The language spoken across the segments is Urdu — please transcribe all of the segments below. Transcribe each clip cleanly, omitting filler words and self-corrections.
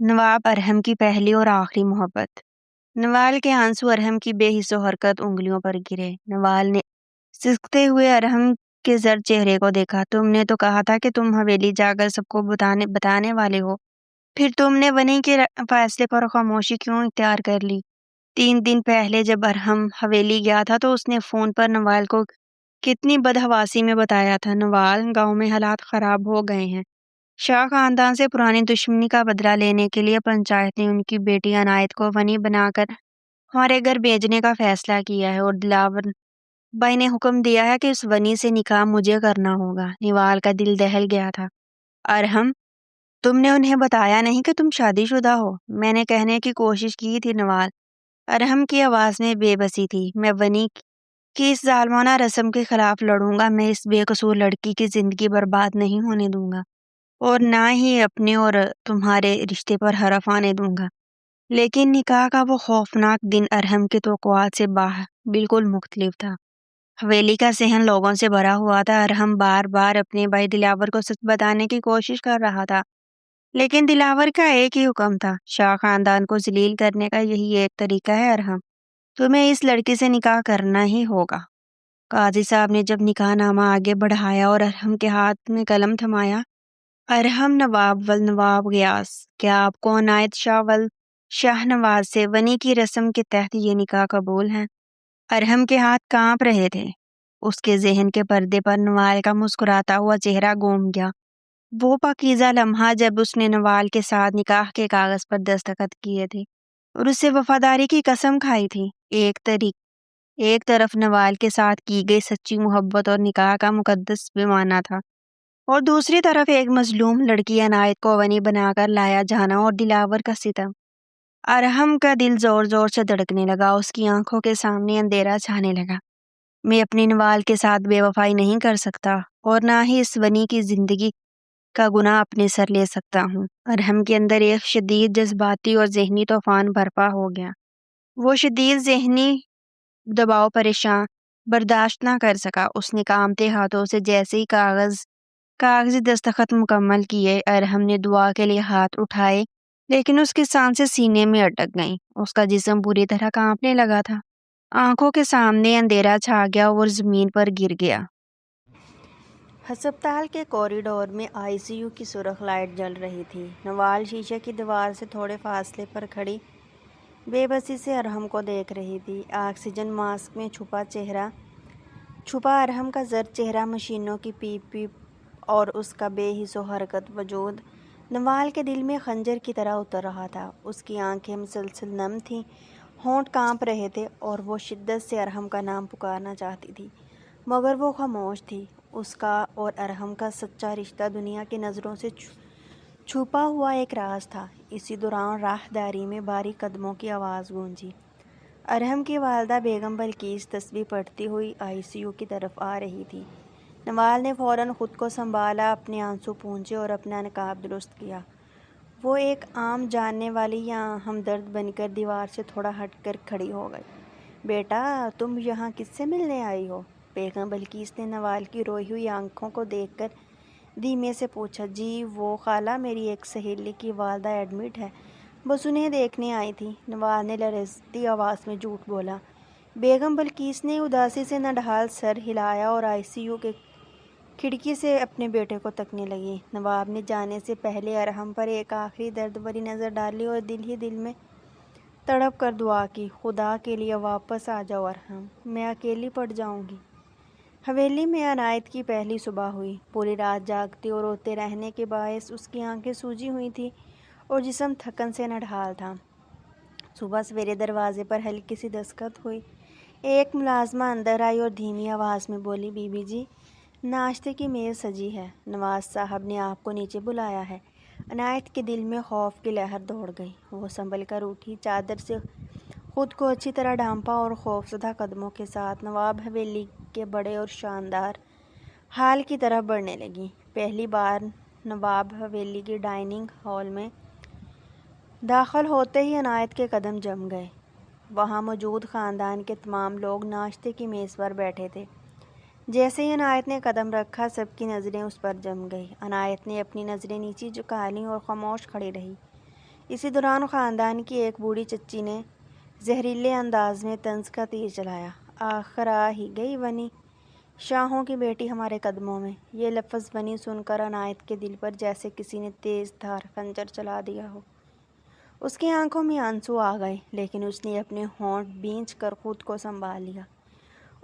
نواب ارحم کی پہلی اور آخری محبت۔ نوال کے آنسو ارحم کی بے حس و حرکت انگلیوں پر گرے۔ نوال نے سسکتے ہوئے ارحم کے زرد چہرے کو دیکھا۔ تم نے تو کہا تھا کہ تم حویلی جا کر سب کو بتانے والے ہو، پھر تم نے ونی کے فیصلے پر خاموشی کیوں اختیار کر لی؟ 3 دن پہلے جب ارحم حویلی گیا تھا تو اس نے فون پر نوال کو کتنی بدحواسی میں بتایا تھا، نوال گاؤں میں حالات خراب ہو گئے ہیں، شاہ خاندان سے پرانی دشمنی کا بدلہ لینے کے لیے پنچایت نے ان کی بیٹی عنایت کو ونی بنا کر ہمارے گھر بھیجنے کا فیصلہ کیا ہے، اور دلاور بھائی نے حکم دیا ہے کہ اس ونی سے نکاح مجھے کرنا ہوگا۔ نوال کا دل دہل گیا تھا۔ ارحم، تم نے انہیں بتایا نہیں کہ تم شادی شدہ ہو؟ میں نے کہنے کی کوشش کی تھی نوال۔ ارحم کی آواز میں بے بسی تھی۔ میں ونی کی اس ظالمانہ رسم کے خلاف لڑوں گا، میں اس بے قصور لڑکی کی زندگی برباد نہیں ہونے دوں گا، اور نہ ہی اپنے اور تمہارے رشتے پر حرف آنے دوں گا۔ لیکن نکاح کا وہ خوفناک دن ارحم کی توقعات سے بالکل مختلف تھا۔ حویلی کا صحن لوگوں سے بھرا ہوا تھا۔ ارحم بار بار اپنے بھائی دلاور کو سچ بتانے کی کوشش کر رہا تھا، لیکن دلاور کا ایک ہی حکم تھا، شاہ خاندان کو ذلیل کرنے کا یہی ایک طریقہ ہے ارحم، تمہیں اس لڑکی سے نکاح کرنا ہی ہوگا۔ قاضی صاحب نے جب نکاح نامہ آگے بڑھایا اور ارحم کے ہاتھ میں قلم تھمایا، ارحم نواب نواب غیاث، کیا آپ کو عنایت شاہ نواز سے ونی کی رسم کے تحت یہ نکاح قبول ہے؟ ارحم کے ہاتھ کانپ رہے تھے۔ اس کے ذہن کے پردے پر نوال کا مسکراتا ہوا چہرہ گم گیا۔ وہ پاکیزہ لمحہ جب اس نے نوال کے ساتھ نکاح کے کاغذ پر دستخط کیے تھے اور اس سے وفاداری کی قسم کھائی تھی۔ ایک طرف نوال کے ساتھ کی گئی سچی محبت اور نکاح کا مقدس پیمانہ تھا، اور دوسری طرف ایک مظلوم لڑکی عنایت کو ونی بنا کر لایا جانا اور دلاور کا ستم۔ ارحم کا دل زور زور سے دھڑکنے لگا، اس کی آنکھوں کے سامنے اندھیرا چھانے لگا۔ میں اپنی نوال کے ساتھ بے وفائی نہیں کر سکتا، اور نہ ہی اس ونی کی زندگی کا گناہ اپنے سر لے سکتا ہوں۔ ارحم کے اندر ایک شدید جذباتی اور ذہنی طوفان برپا ہو گیا۔ وہ شدید ذہنی دباؤ برداشت نہ کر سکا۔ اس نے کانپتے ہاتھوں سے جیسے ہی کاغذی دستخط مکمل کیے، ارحم نے دعا کے لیے ہاتھ اٹھائے، لیکن اس کی سانسیں سینے میں اٹک گئیں۔ اس کا جسم پوری طرح کانپنے لگا تھا۔ آنکھوں کے سامنے اندھیرا چھا گیا اور زمین پر گر گیا۔ ہسپتال کے کوریڈور میں ICU کی سرخ لائٹ جل رہی تھی۔ نوال شیشے کی دیوار سے تھوڑے فاصلے پر کھڑی بے بسی سے ارحم کو دیکھ رہی تھی۔ آکسیجن ماسک میں چھپا ارحم کا زرد چہرہ، مشینوں کی پیپ پیپ اور اس کا بے حس و حرکت وجود نوال کے دل میں خنجر کی طرح اتر رہا تھا۔ اس کی آنکھیں مسلسل نم تھیں، ہونٹ کانپ رہے تھے، اور وہ شدت سے ارحم کا نام پکارنا چاہتی تھی، مگر وہ خاموش تھی۔ اس کا اور ارحم کا سچا رشتہ دنیا کی نظروں سے چھپا ہوا ایک راز تھا۔ اسی دوران راہداری میں باریک قدموں کی آواز گونجی۔ ارحم کی والدہ بیگم بلقیس تسبیح پڑھتی ہوئی ICU کی طرف آ رہی تھی۔ نوال نے فوراً خود کو سنبھالا، اپنے آنسو پونچھے اور اپنا نقاب درست کیا۔ وہ ایک عام جاننے والی یا ہمدرد بن کر دیوار سے تھوڑا ہٹ کر کھڑی ہو گئی۔ بیٹا، تم یہاں کس سے ملنے آئی ہو؟ بیگم بلقیس نے نوال کی روئی ہوئی آنکھوں کو دیکھ کر دھیمے سے پوچھا۔ جی وہ خالہ، میری ایک سہیلی کی والدہ ایڈمٹ ہے، بس انہیں دیکھنے آئی تھی، نوال نے لرزتی آواز میں جھوٹ بولا۔ بیگم بلقیس نے اداسی سے نڈھال سر ہلایا اور ICU کے کھڑکی سے اپنے بیٹے کو تکنے لگی۔ نواب نے جانے سے پہلے ارحم پر ایک آخری درد بھری نظر ڈالی اور دل ہی دل میں تڑپ کر دعا کی، خدا کے لیے واپس آ جاؤ ارحم، میں اکیلی پڑ جاؤں گی۔ حویلی میں عنایت کی پہلی صبح ہوئی۔ پوری رات جاگتے اور روتے رہنے کے باعث اس کی آنکھیں سوجی ہوئی تھیں اور جسم تھکن سے نڈھال تھا۔ صبح سویرے دروازے پر ہلکی سی دستک ہوئی۔ ایک ملازمہ اندر آئی اور دھیمی آواز میں بولی، بی بی جی، ناشتے کی میز سجی ہے، نواز صاحب نے آپ کو نیچے بلایا ہے۔ عنایت کے دل میں خوف کی لہر دوڑ گئی۔ وہ سنبھل کر اٹھی، چادر سے خود کو اچھی طرح ڈھانپا اور خوفزدہ قدموں کے ساتھ نواب حویلی کے بڑے اور شاندار ہال کی طرف بڑھنے لگی۔ پہلی بار نواب حویلی کی ڈائننگ ہال میں داخل ہوتے ہی عنایت کے قدم جم گئے۔ وہاں موجود خاندان کے تمام لوگ ناشتے کی میز پر بیٹھے تھے۔ جیسے ہی عنایت نے قدم رکھا، سب کی نظریں اس پر جم گئی۔ عنایت نے اپنی نظریں نیچے جھکا لیں اور خاموش کھڑی رہی۔ اسی دوران خاندان کی ایک بوڑھی چچی نے زہریلے انداز میں طنز کا تیر چلایا۔ آخر آ ہی گئی ونی، شاہوں کی بیٹی ہمارے قدموں میں۔ یہ لفظ ونی سن کر عنایت کے دل پر جیسے کسی نے تیز دھار خنجر چلا دیا ہو۔ اس کی آنکھوں میں آنسو آ گئے، لیکن اس نے اپنے ہونٹ بھینچ کر خود کو سنبھال لیا۔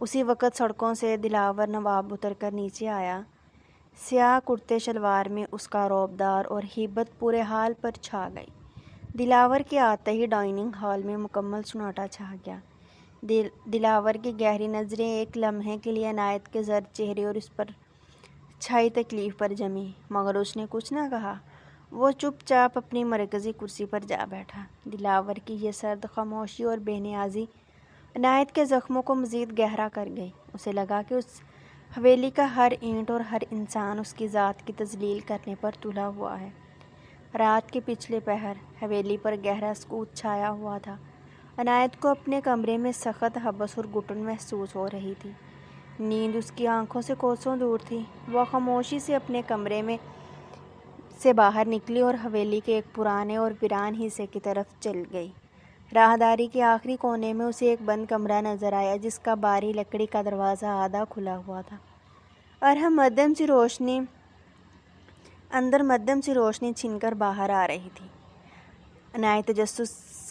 اسی وقت سڑکوں سے دلاور نواب اتر کر نیچے آیا۔ سیاہ کرتے شلوار میں اس کا روبدار اور ہیبت پورے حال پر چھا گئی۔ دلاور کے آتے ہی ڈائننگ ہال میں مکمل سناٹا چھا گیا۔ دلاور کی گہری نظریں ایک لمحے کے لیے عنایت کے زرد چہرے اور اس پر چھائی تکلیف پر جمی، مگر اس نے کچھ نہ کہا۔ وہ چپ چاپ اپنی مرکزی کرسی پر جا بیٹھا۔ دلاور کی یہ سرد خاموشی اور بے نیازی عنایت کے زخموں کو مزید گہرا کر گئی۔ اسے لگا کہ اس حویلی کا ہر اینٹ اور ہر انسان اس کی ذات کی تذلیل کرنے پر تلا ہوا ہے۔ رات کے پچھلے پہر حویلی پر گہرا سکوت چھایا ہوا تھا۔ عنایت کو اپنے کمرے میں سخت حبس اور گھٹن محسوس ہو رہی تھی۔ نیند اس کی آنکھوں سے کوسوں دور تھی۔ وہ خاموشی سے اپنے کمرے میں سے باہر نکلی اور حویلی کے ایک پرانے اور ویران حصے کی طرف چل گئی۔ راہداری کے آخری کونے میں اسے ایک بند کمرہ نظر آیا، جس کا بھاری لکڑی کا دروازہ آدھا کھلا ہوا تھا۔ اندر مدھم سی روشنی چھن کر باہر آ رہی تھی۔ عنایت تجسس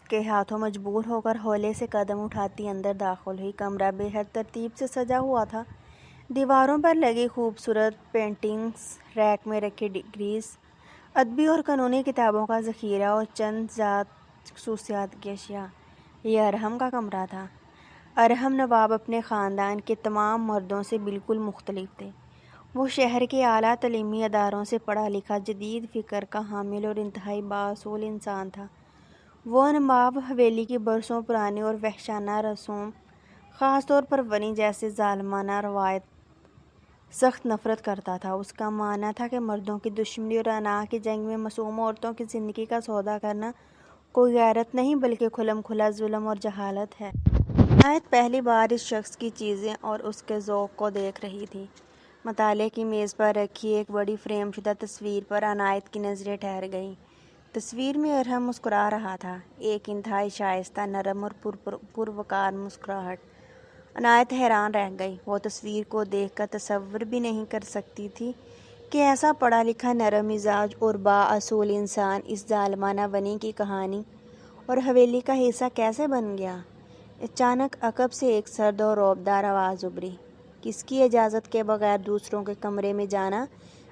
کے ہاتھوں مجبور ہو کر ہولے سے قدم اٹھاتی اندر داخل ہوئی۔ کمرہ بے حد ترتیب سے سجا ہوا تھا۔ دیواروں پر لگی خوبصورت پینٹنگز، ریک میں رکھی ڈگریز، ادبی اور قانونی کتابوں کا ذخیرہ اور چند ذات خصوصیات کی اشیاء۔ یہ ارحم کا کمرہ تھا۔ ارحم نواب اپنے خاندان کے تمام مردوں سے بالکل مختلف تھے۔ وہ شہر کے اعلیٰ تعلیمی اداروں سے پڑھا لکھا، جدید فکر کا حامل اور انتہائی بااصول انسان تھا۔ وہ نواب حویلی کی برسوں پرانی اور وحشیانہ رسوم، خاص طور پر ونی جیسے ظالمانہ روایت سخت نفرت کرتا تھا۔ اس کا ماننا تھا کہ مردوں کی دشمنی اور انا کی جنگ میں معصوم عورتوں کی زندگی کا سودا کرنا کوئی غیرت نہیں بلکہ کھلم کھلا ظلم اور جہالت ہے۔ عنایت پہلی بار اس شخص کی چیزیں اور اس کے ذوق کو دیکھ رہی تھی۔ مطالعے کی میز پر رکھی ایک بڑی فریم شدہ تصویر پر عنایت کی نظریں ٹھہر گئیں۔ تصویر میں ارحم مسکرا رہا تھا، ایک انتہائی شائستہ، نرم اور پروقار مسکراہٹ۔ عنایت حیران رہ گئی۔ وہ تصویر کو دیکھ کر تصور بھی نہیں کر سکتی تھی کہ ایسا پڑھا لکھا، نرم مزاج اور بااصول انسان اس ظالمانہ ونی کی کہانی اور حویلی کا حصہ کیسے بن گیا۔ اچانک عقب سے ایک سرد اور رعبدار آواز ابھری۔ کس کی اجازت کے بغیر دوسروں کے کمرے میں جانا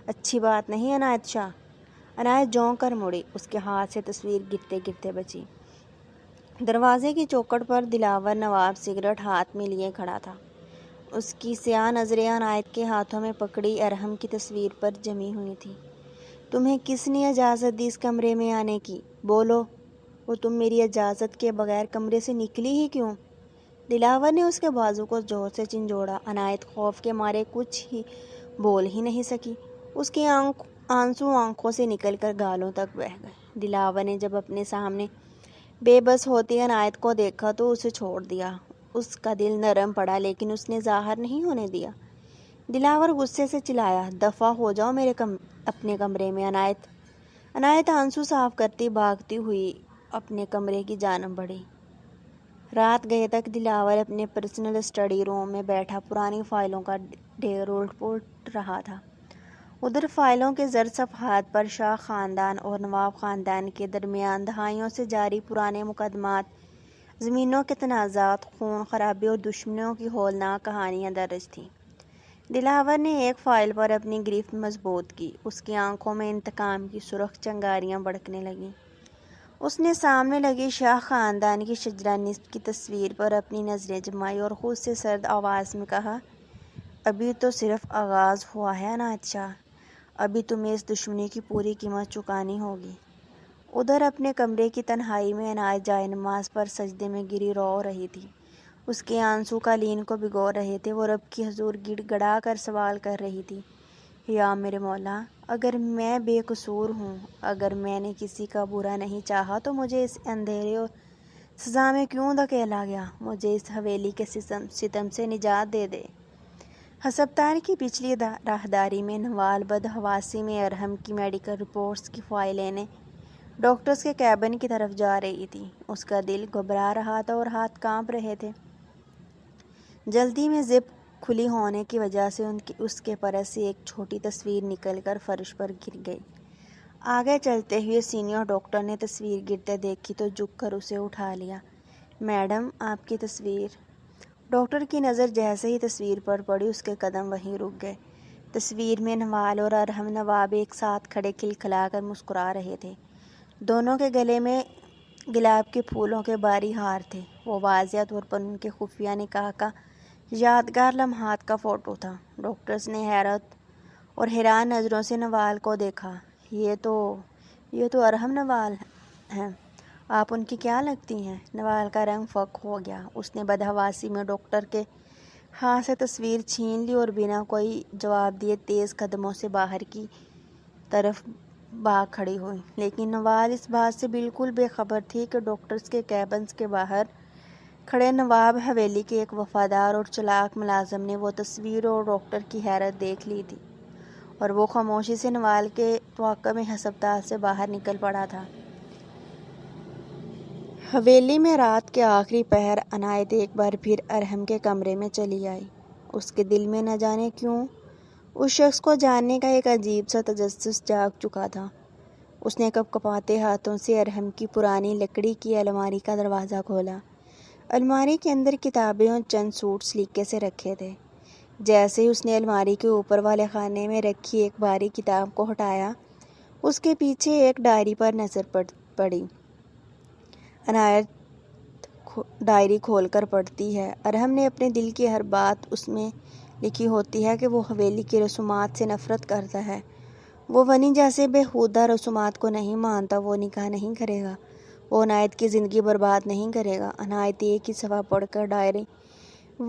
اچھی بات نہیں عنایت شاہ۔ عنایت چونک کر مڑی۔ اس کے ہاتھ سے تصویر گرتے گرتے بچی۔ دروازے کی چوکھٹ پر دلاور نواب سگریٹ ہاتھ میں لیے کھڑا تھا۔ اس کی سیاہ نظریں عنایت کے ہاتھوں میں پکڑی ارحم کی تصویر پر جمی ہوئی تھیں۔ تمہیں کس نے اجازت دی اس کمرے میں آنے کی؟ بولو، وہ تم میری اجازت کے بغیر کمرے سے نکلی ہی کیوں؟ دلاور نے اس کے بازو کو زور سے جھنجھوڑا۔ عنایت خوف کے مارے کچھ ہی بول ہی نہیں سکی۔ اس کے آنسو آنکھوں سے نکل کر گالوں تک بہہ گئے۔ دلاور نے جب اپنے سامنے بے بس ہوتی عنایت کو دیکھا تو اسے چھوڑ دیا۔ اس کا دل نرم پڑا، لیکن اس نے ظاہر نہیں ہونے دیا۔ دلاور غصے سے چلایا، دفع ہو جاؤ اپنے کمرے میں عنایت۔ عنایت آنسو صاف کرتی بھاگتی ہوئی اپنے کمرے کی جانب بڑھی۔ رات گئے تک دلاور اپنے پرسنل اسٹڈی روم میں بیٹھا پرانی فائلوں کا ڈھیر الٹ پلٹ رہا تھا۔ ادھر فائلوں کے زرد صفحات پر شاہ خاندان اور نواب خاندان کے درمیان دہائیوں سے جاری پرانے مقدمات، زمینوں کے تنازعات، خون خرابے اور دشمنیوں کی ہولناک کہانیاں درج تھیں۔ دلاور نے ایک فائل پر اپنی گرفت مضبوط کی۔ اس کی آنکھوں میں انتقام کی سرخ چنگاریاں بھڑکنے لگیں۔ اس نے سامنے لگی شاہ خاندان کی شجرہ نسب کی تصویر پر اپنی نظریں جمائی اور خود سے سرد آواز میں کہا، ابھی تو صرف آغاز ہوا ہے عنایت شاہ، ابھی تمہیں اس دشمنی کی پوری قیمت چکانی ہوگی۔ ادھر اپنے کمرے کی تنہائی میں عنایت جائے نماز پر سجدے میں گری رو رہی تھی۔ اس کے آنسو قالین کو بھگو رہے تھے۔ وہ رب کی حضور گڑ گڑا کر سوال کر رہی تھی، یا میرے مولا، اگر میں بے قصور ہوں، اگر میں نے کسی کا برا نہیں چاہا تو مجھے اس اندھیرے اور سزا میں کیوں دھکیلا گیا؟ مجھے اس حویلی کے ستم سے نجات دے دے۔ ہسپتال کی پچھلی راہداری میں نوال بد حواسی میں ارحم کی میڈیکل رپورٹس کی فائلیں نے ڈاکٹرز کے کیبن کی طرف جا رہی تھی۔ اس کا دل گھبرا رہا تھا اور ہاتھ کانپ رہے تھے۔ جلدی میں زپ کھلی ہونے کی وجہ سے اس کے پرس سے ایک چھوٹی تصویر نکل کر فرش پر گر گئی۔ آگے چلتے ہوئے سینئر ڈاکٹر نے تصویر گرتے دیکھی تو جھک کر اسے اٹھا لیا۔ میڈم، آپ کی تصویر۔ ڈاکٹر کی نظر جیسے ہی تصویر پر پڑی اس کے قدم وہیں رک گئے۔ تصویر میں نوال اور ارحم نواب ایک ساتھ کھڑے کھلکھلا کر مسکرا رہے تھے۔ دونوں کے گلے میں گلاب کے پھولوں کے بھاری ہار تھے۔ وہ واضح طور پر ان کے خفیہ نکاح کا یادگار لمحات کا فوٹو تھا۔ ڈاکٹرز نے حیرت اور حیران نظروں سے نوال کو دیکھا۔ یہ تو ارحم نوال ہیں۔ آپ ان کی کیا لگتی ہیں؟ نوال کا رنگ فک ہو گیا۔ اس نے بدحواسی میں ڈاکٹر کے ہاتھ سے تصویر چھین لی اور بنا کوئی جواب دیے تیز قدموں سے باہر کی طرف بھاگ کھڑی ہوئی۔ لیکن نوال اس بات سے بالکل بے خبر تھی کہ ڈاکٹرز کے کیبنز کے باہر کھڑے نواب حویلی کے ایک وفادار اور چلاک ملازم نے وہ تصویر اور ڈاکٹر کی حیرت دیکھ لی تھی، اور وہ خاموشی سے نوال کے توقع میں ہسپتال سے باہر نکل پڑا تھا۔ حویلی میں رات کے آخری پہر عنایت ایک بار پھر ارحم کے کمرے میں چلی آئی۔ اس کے دل میں نہ جانے کیوں اس شخص کو جاننے کا ایک عجیب سا تجسس جاگ چکا تھا۔ اس نے کپ کپاتے ہاتھوں سے ارحم کی پرانی لکڑی کی الماری کا دروازہ کھولا۔ الماری کے اندر کتابیں اور چند سوٹس لیکے سے رکھے تھے۔ جیسے ہی اس نے الماری کے اوپر والے خانے میں رکھی ایک باری کتاب کو ہٹایا، اس کے پیچھے ایک ڈائری پر نظر پڑی۔ عنایت ڈائری کھول کر پڑھتی ہے۔ ارحم نے اپنے دل کی ہر بات اس میں لکھی ہوتی ہے کہ وہ حویلی کی رسومات سے نفرت کرتا ہے۔ وہ ونی جیسے بےہودہ رسومات کو نہیں مانتا۔ وہ نکاح نہیں کرے گا۔ وہ عنایت کی زندگی برباد نہیں کرے گا۔ عنایت ایک ہی صفحہ پڑھ کر ڈائری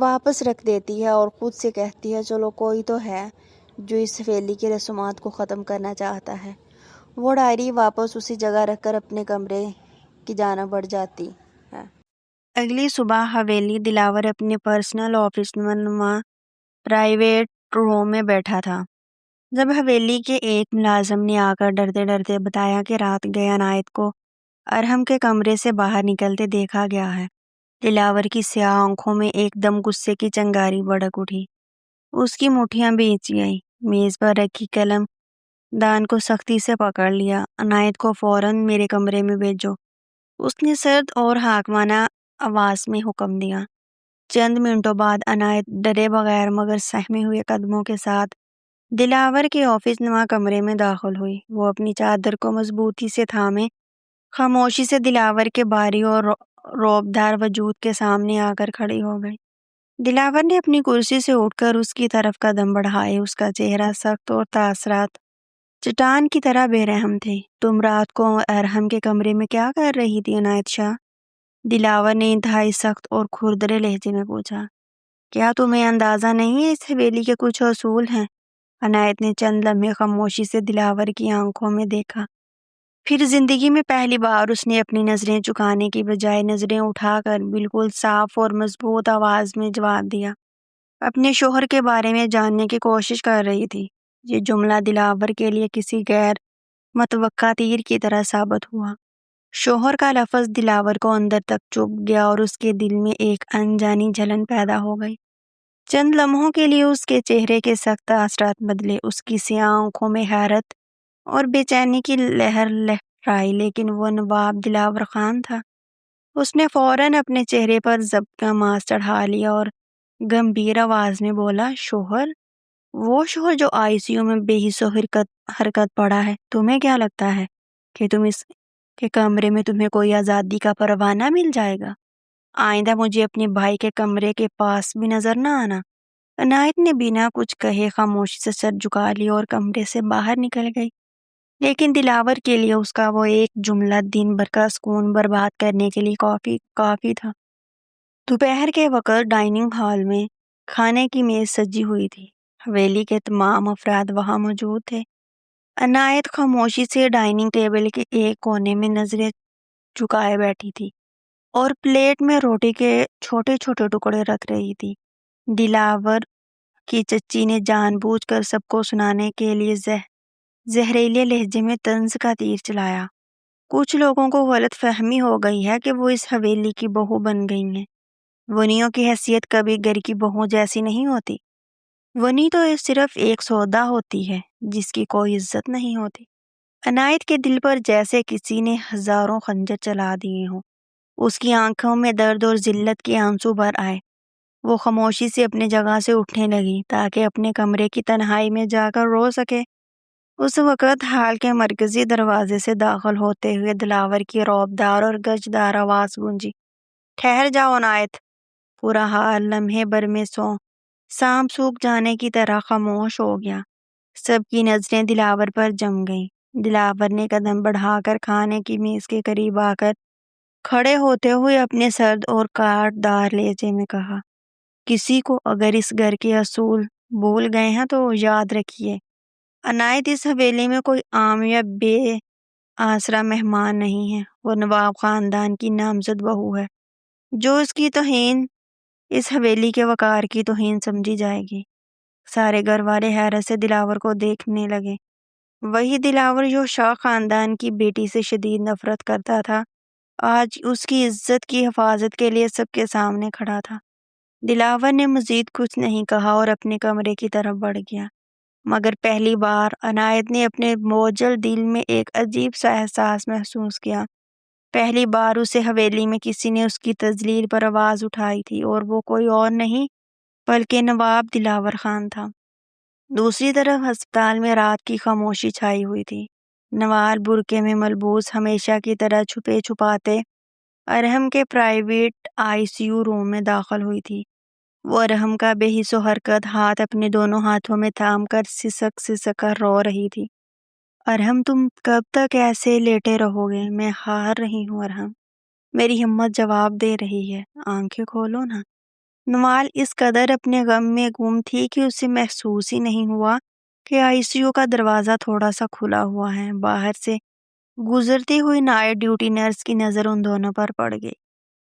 واپس رکھ دیتی ہے اور خود سے کہتی ہے، چلو کوئی تو ہے جو اس حویلی کی رسومات کو ختم کرنا چاہتا ہے۔ وہ ڈائری واپس اسی جگہ رکھ کر اپنے کمرے کی جانب بڑھ جاتی ہے۔ اگلی صبح حویلی دلاور اپنے پرسنل آفس نما پرائیویٹ روم میں بیٹھا تھا، جب حویلی کے ایک ملازم نے آ کر ڈرتے ڈرتے بتایا کہ رات گئے عنایت کو ارحم کے کمرے سے باہر نکلتے دیکھا گیا ہے۔ دلاور کی سیاہ آنکھوں میں ایک دم غصے کی چنگاری بھڑک اٹھی۔ اس کی مٹھیاں بھیج گئیں۔ میز پر رکھی قلم دان کو سختی سے پکڑ لیا۔ عنایت کو فوراً میرے کمرے میں بھیجو، اس نے سرد اور حاکمانہ آواز میں حکم دیا۔ چند منٹوں بعد عنایت ڈرے بغیر مگر سہمے ہوئے قدموں کے ساتھ دلاور کے آفس نما کمرے میں داخل ہوئی۔ وہ اپنی چادر کو مضبوطی سے تھامے خاموشی سے دلاور کے بھاری اور رعبدار وجود کے سامنے آ کر کھڑی ہو گئی۔ دلاور نے اپنی کرسی سے اٹھ کر اس کی طرف قدم بڑھائے۔ اس کا چہرہ سخت اور تاثرات چٹان کی طرح بے رحم تھے۔ تم رات کو ارحم کے کمرے میں کیا کر رہی تھی عنایت شاہ؟ دلاور نے انتہائی سخت اور کھردرے لہجے میں پوچھا۔ کیا تمہیں اندازہ نہیں ہے اس حویلی کے کچھ اصول ہیں؟ عنایت نے چند لمحے خاموشی سے دلاور کی آنکھوں میں دیکھا، پھر زندگی میں پہلی بار اس نے اپنی نظریں جھکانے کی بجائے نظریں اٹھا کر بالکل صاف اور مضبوط آواز میں جواب دیا۔ اپنے شوہر کے بارے میں جاننے کی کوشش کر رہی تھی۔ یہ جملہ دلاور کے لیے کسی غیر متوقع تیر کی طرح ثابت ہوا۔ شوہر کا لفظ دلاور کو اندر تک چبھ گیا اور اس کے دل میں ایک انجانی جلن پیدا ہو گئی۔ چند لمحوں کے لیے اس کے چہرے کے سخت تاثرات بدلے۔ اس کی سیاہ آنکھوں میں حیرت اور بے چینی کی لہر لہرائی، لیکن وہ نواب دلاور خان تھا۔ اس نے فوراً اپنے چہرے پر ضبط کا ماسک چڑھا لیا اور گمبھیر آواز میں بولا، شوہر؟ وہ شوہر جو آئی سی یو میں بے حس و حرکت پڑا ہے۔ تمہیں کیا لگتا ہے کہ تم اس کے کمرے میں تمہیں کوئی آزادی کا پروانہ مل جائے گا؟ آئندہ مجھے اپنے بھائی کے کمرے کے پاس بھی نظر نہ آنا۔ عنایت نے بنا کچھ کہے خاموشی سے سر جھکا لیا اور کمرے سے باہر نکل گئی۔ لیکن دلاور کے لیے اس کا وہ ایک جملہ دن بھر کا سکون برباد کرنے کے لیے کافی تھا۔ دوپہر کے وقت ڈائننگ ہال میں کھانے کی میز سجی ہوئی تھی۔ حویلی کے تمام افراد وہاں موجود تھے۔ عنایت خاموشی سے ڈائننگ ٹیبل کے ایک کونے میں نظریں جھکائے بیٹھی تھی اور پلیٹ میں روٹی کے چھوٹے چھوٹے ٹکڑے رکھ رہی تھی۔ دلاور کی چچی نے جان بوجھ کر سب کو سنانے کے لیے زہریلے لہجے میں طنز کا تیر چلایا۔ کچھ لوگوں کو غلط فہمی ہو گئی ہے کہ وہ اس حویلی کی بہو بن گئی ہیں۔ ونیوں کی حیثیت کبھی گھر کی بہو جیسی نہیں ہوتی۔ ونی تو صرف ایک سودا ہوتی ہے جس کی کوئی عزت نہیں ہوتی۔ عنایت کے دل پر جیسے کسی نے ہزاروں خنجر چلا دیے ہوں۔ اس کی آنکھوں میں درد اور ذلت کے آنسو بھر آئے۔ وہ خاموشی سے اپنی جگہ سے اٹھنے لگی تاکہ اپنے کمرے کی تنہائی میں جا کر رو سکے۔ اس وقت ہال کے مرکزی دروازے سے داخل ہوتے ہوئے دلاور کی رعبدار اور گجدار آواز گونجی، ٹھہر جاؤ عنایت۔ پورا حال لمحے بھر میں سانپ سوکھ جانے کی طرح خاموش ہو گیا۔ سب کی نظریں دلاور پر جم گئیں۔ دلاور نے قدم بڑھا کر کھانے کی میز کے قریب آ کر کھڑے ہوتے ہوئے اپنے سرد اور کاٹ دار لہجے میں کہا، کسی کو اگر اس گھر کے اصول بھول گئے ہیں تو یاد رکھیے، عنایت اس حویلی میں کوئی عام یا بے آسرا مہمان نہیں ہے۔ وہ نواب خاندان کی نامزد بہو ہے۔ جو اس کی توہین اس حویلی کے وقار کی توہین سمجھی جائے گی۔ سارے گھر والے حیرت سے دلاور کو دیکھنے لگے۔ وہی دلاور جو شاہ خاندان کی بیٹی سے شدید نفرت کرتا تھا، آج اس کی عزت کی حفاظت کے لیے سب کے سامنے کھڑا تھا۔ دلاور نے مزید کچھ نہیں کہا اور اپنے کمرے کی طرف بڑھ گیا، مگر پہلی بار عنایت نے اپنے بوجھل دل میں ایک عجیب سا احساس محسوس کیا۔ پہلی بار اسے حویلی میں کسی نے اس کی تذلیل پر آواز اٹھائی تھی، اور وہ کوئی اور نہیں بلکہ نواب دلاور خان تھا۔ دوسری طرف ہسپتال میں رات کی خاموشی چھائی ہوئی تھی۔ نوال برقعے میں ملبوس ہمیشہ کی طرح چھپے چھپاتے ارحم کے پرائیویٹ ICU روم میں داخل ہوئی تھی۔ وہ ارحم کا بے حس و حرکت ہاتھ اپنے دونوں ہاتھوں میں تھام کر سسک کر رو رہی تھی۔ ارحم، تم کب تک ایسے لیٹے رہو گے؟ میں ہار رہی ہوں ارحم، میری ہمت جواب دے رہی ہے، آنکھیں کھولو نا۔ نوال اس قدر اپنے غم میں گم تھی کہ اسے محسوس ہی نہیں ہوا کہ ICU کا دروازہ تھوڑا سا کھلا ہوا ہے۔ باہر سے گزرتی ہوئی نائٹ ڈیوٹی نرس کی نظر ان دونوں پر پڑ گئی۔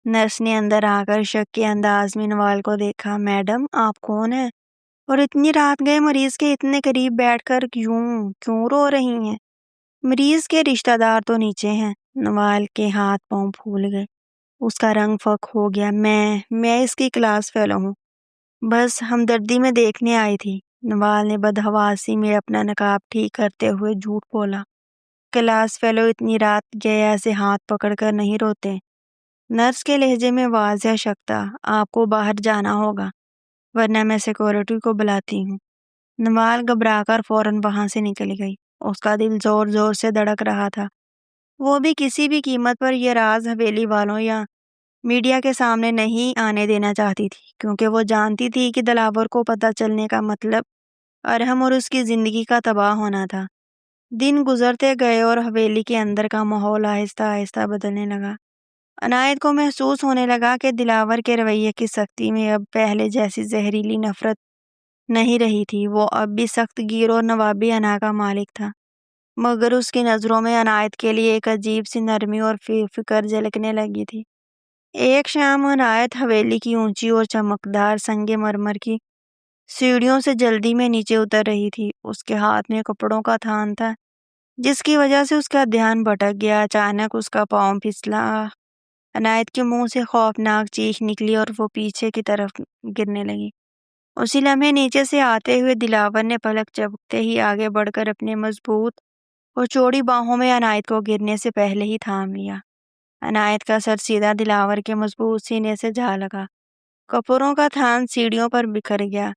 نرس نے اندر آ کر شک کے انداز میں نوال کو دیکھا۔ میڈم، آپ کون ہیں؟ اور اتنی رات گئے مریض کے اتنے قریب بیٹھ کر کیوں رو رہی ہیں؟ مریض کے رشتہ دار تو نیچے ہیں۔ نوال کے ہاتھ پاؤں پھول گئے، اس کا رنگ فک ہو گیا۔ میں اس کی کلاس فیلو ہوں، بس ہمدردی میں دیکھنے آئی تھی۔ نوال نے بدحواسی میں اپنا نقاب ٹھیک کرتے ہوئے جھوٹ بولا۔ کلاس فیلو اتنی رات گئے ایسے ہاتھ پکڑ کر نہیں روتے۔ نرس کے لہجے میں واضح شک تھا۔ آپ کو باہر جانا ہوگا، ورنہ میں سیکورٹی کو بلاتی ہوں۔ نوال گھبرا کر فوراً وہاں سے نکل گئی۔ اس کا دل زور زور سے دھڑک رہا تھا۔ وہ بھی کسی بھی قیمت پر یہ راز حویلی والوں یا میڈیا کے سامنے نہیں آنے دینا چاہتی تھی، کیونکہ وہ جانتی تھی کہ دلاور کو پتہ چلنے کا مطلب ارحم اور اس کی زندگی کا تباہ ہونا تھا۔ دن گزرتے گئے اور حویلی کے اندر کا ماحول آہستہ آہستہ بدلنے لگا۔ عنایت کو محسوس ہونے لگا کہ دلاور کے رویے کی سختی میں اب پہلے جیسی زہریلی نفرت نہیں رہی تھی۔ وہ اب بھی سخت گیر اور نوابی انا کا مالک تھا، مگر اس کی نظروں میں عنایت کے لیے ایک عجیب سی نرمی اور فکر جھلکنے لگی تھی۔ ایک شام عنایت حویلی کی اونچی اور چمکدار سنگ مرمر کی سیڑھیوں سے جلدی میں نیچے اتر رہی تھی۔ اس کے ہاتھ میں کپڑوں کا تھان تھا، جس کی وجہ سے اس کا دھیان بھٹک گیا۔ اچانک اس کا پاؤں پھسلا، عنایت کے منہ سے خوفناک چیخ نکلی اور وہ پیچھے کی طرف گرنے لگی۔ اسی لمحے نیچے سے آتے ہوئے دلاور نے پلک جھپکتے ہی آگے بڑھ کر اپنے مضبوط اور چوڑی باہوں میں عنایت کو گرنے سے پہلے ہی تھام لیا۔ عنایت کا سر سیدھا دلاور کے مضبوط سینے سے جا لگا۔ کپڑوں کا تھان سیڑھیوں پر بکھر گیا۔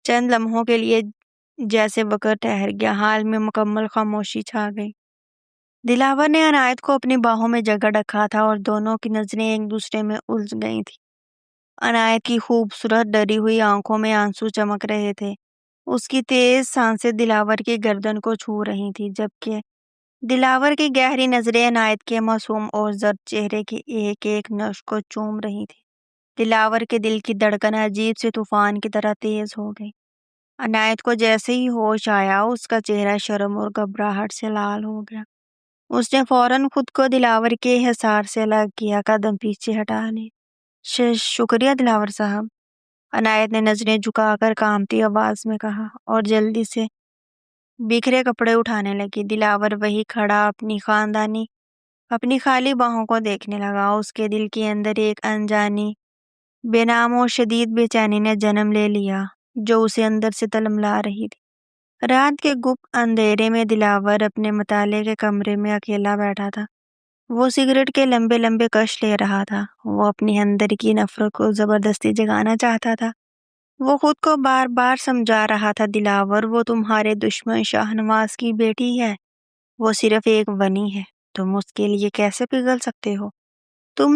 چند لمحوں کے لیے جیسے وقت ٹھہر گیا، حال میں مکمل خاموشی چھا گئی۔ دلاور نے عنایت کو اپنی باہوں میں جگہ رکھا تھا اور دونوں کی نظریں ایک دوسرے میں الجھ گئی تھیں۔ عنایت کی خوبصورت ڈری ہوئی آنکھوں میں آنسو چمک رہے تھے۔ اس کی تیز سانسیں دلاور کی گردن کو چھو رہی تھیں، جبکہ دلاور کی گہری نظریں عنایت کے معصوم اور زرد چہرے کے ایک ایک نقش کو چوم رہی تھی۔ دلاور کے دل کی دھڑکن عجیب سے طوفان کی طرح تیز ہو گئی۔ عنایت کو جیسے ہی ہوش آیا، اس کا چہرہ شرم اور گھبراہٹ سے لال ہو گیا۔ اس نے فوراً خود کو دلاور کے حصار سے الگ کیا، قدم پیچھے ہٹا لی۔ شکریہ دلاور صاحب، عنایت نے نظریں جھکا کر کانپتی آواز میں کہا، اور جلدی سے بکھرے کپڑے اٹھانے لگی۔ دلاور وہی کھڑا اپنی خاندانی اپنی خالی باہوں کو دیکھنے لگا۔ اس کے دل کے اندر ایک انجانی بے نام اور شدید بے چینی نے جنم لے لیا جو اسے اندر سے تلملا رہی تھی۔ رات کے گپت اندھیرے میں دلاور اپنے مطالعے کے کمرے میں اکیلا بیٹھا تھا۔ وہ سگریٹ کے لمبے لمبے کش لے رہا تھا۔ وہ اپنی اندر کی نفرت کو زبردستی جگانا چاہتا تھا۔ وہ خود کو بار بار سمجھا رہا تھا، دلاور وہ تمہارے دشمن شاہ نواز کی بیٹی ہے، وہ صرف ایک ونی ہے، تم اس کے لیے کیسے پگھل سکتے ہو؟ تم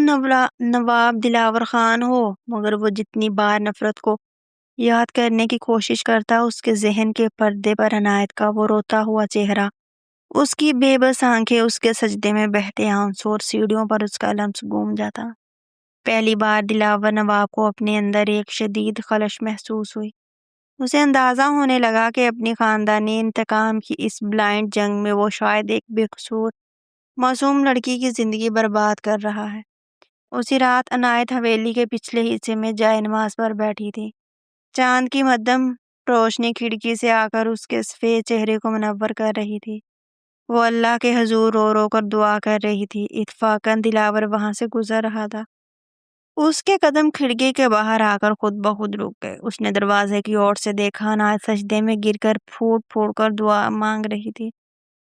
نواب دلاور خان ہو، مگر وہ جتنی بار نفرت کو یاد کرنے کی کوشش کرتا، اس کے ذہن کے پردے پر عنایت کا وہ روتا ہوا چہرہ، اس کی بے بس آنکھیں، اس کے سجدے میں بہتے آنسو اور سیڑھیوں پر اس کا لمس گم جاتا۔ پہلی بار دلاور نواب کو اپنے اندر ایک شدید خلش محسوس ہوئی۔ اسے اندازہ ہونے لگا کہ اپنی خاندانی انتقام کی اس بلائنڈ جنگ میں وہ شاید ایک بے قصور معصوم لڑکی کی زندگی برباد کر رہا ہے۔ اسی رات عنایت حویلی کے پچھلے حصے میں جائے نماز پر بیٹھی تھی۔ چاند کی مدھم روشنی کھڑکی سے آ کر اس کے سفید چہرے کو منور کر رہی تھی۔ وہ اللہ کے حضور رو رو کر دعا کر رہی تھی۔ اتفاقاً دلاور وہاں سے گزر رہا تھا۔ اس کے قدم کھڑکی کے باہر آ کر خود بخود رک گئے۔ اس نے دروازے کی اوٹ سے دیکھا، عنایت سجدے میں گر کر پھوٹ پھوٹ کر دعا مانگ رہی تھی۔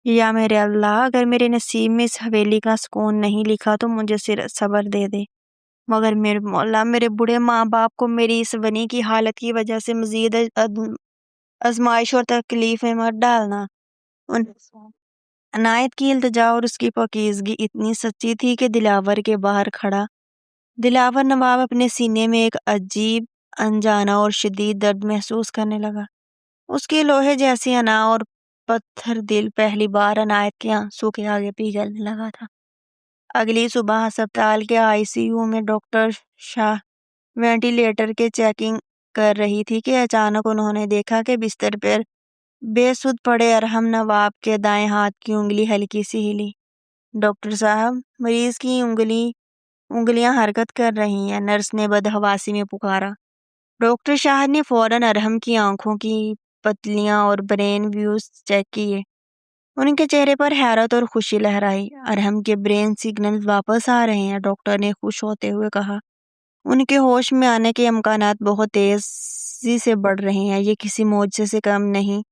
یا میرے اللہ، اگر میرے نصیب میں اس حویلی کا سکون نہیں لکھا تو مجھے صبر دے دے، مگر میرے مولا، میرے بوڑھے ماں باپ کو میری اس ونی کی حالت کی وجہ سے مزید آزمائش اور تکلیف میں مت ڈالنا۔ عنایت کی التجا اور اس کی پاکیزگی اتنی سچی تھی کہ دلاور کے باہر کھڑا دلاور نواب اپنے سینے میں ایک عجیب انجانا اور شدید درد محسوس کرنے لگا۔ اس کی لوہے جیسی انا اور پتھر دل پہلی بار عنایت کے آنسو کے آگے پگھلنے لگا تھا۔ اگلی صبح ہسپتال کے ICU میں ڈاکٹر شاہ وینٹیلیٹر کے چیکنگ کر رہی تھی کہ اچانک انہوں نے دیکھا کہ بستر پر بے سدھ پڑے ارحم نواب کے دائیں ہاتھ کی انگلی ہلکی سی ہلی۔ ڈاکٹر صاحب، مریض کی انگلیاں حرکت کر رہی ہیں، نرس نے بدحواسی میں پکارا۔ ڈاکٹر شاہ نے فوراً ارحم کی آنکھوں کی پتلیاں اور برین ویوز چیک کیے۔ ان کے چہرے پر حیرت اور خوشی لہرائی۔ ارحم کے برین سگنل واپس آ رہے ہیں، ڈاکٹر نے خوش ہوتے ہوئے کہا۔ ان کے ہوش میں آنے کے امکانات بہت تیزی سے بڑھ رہے ہیں، یہ کسی معجزے سے کم نہیں۔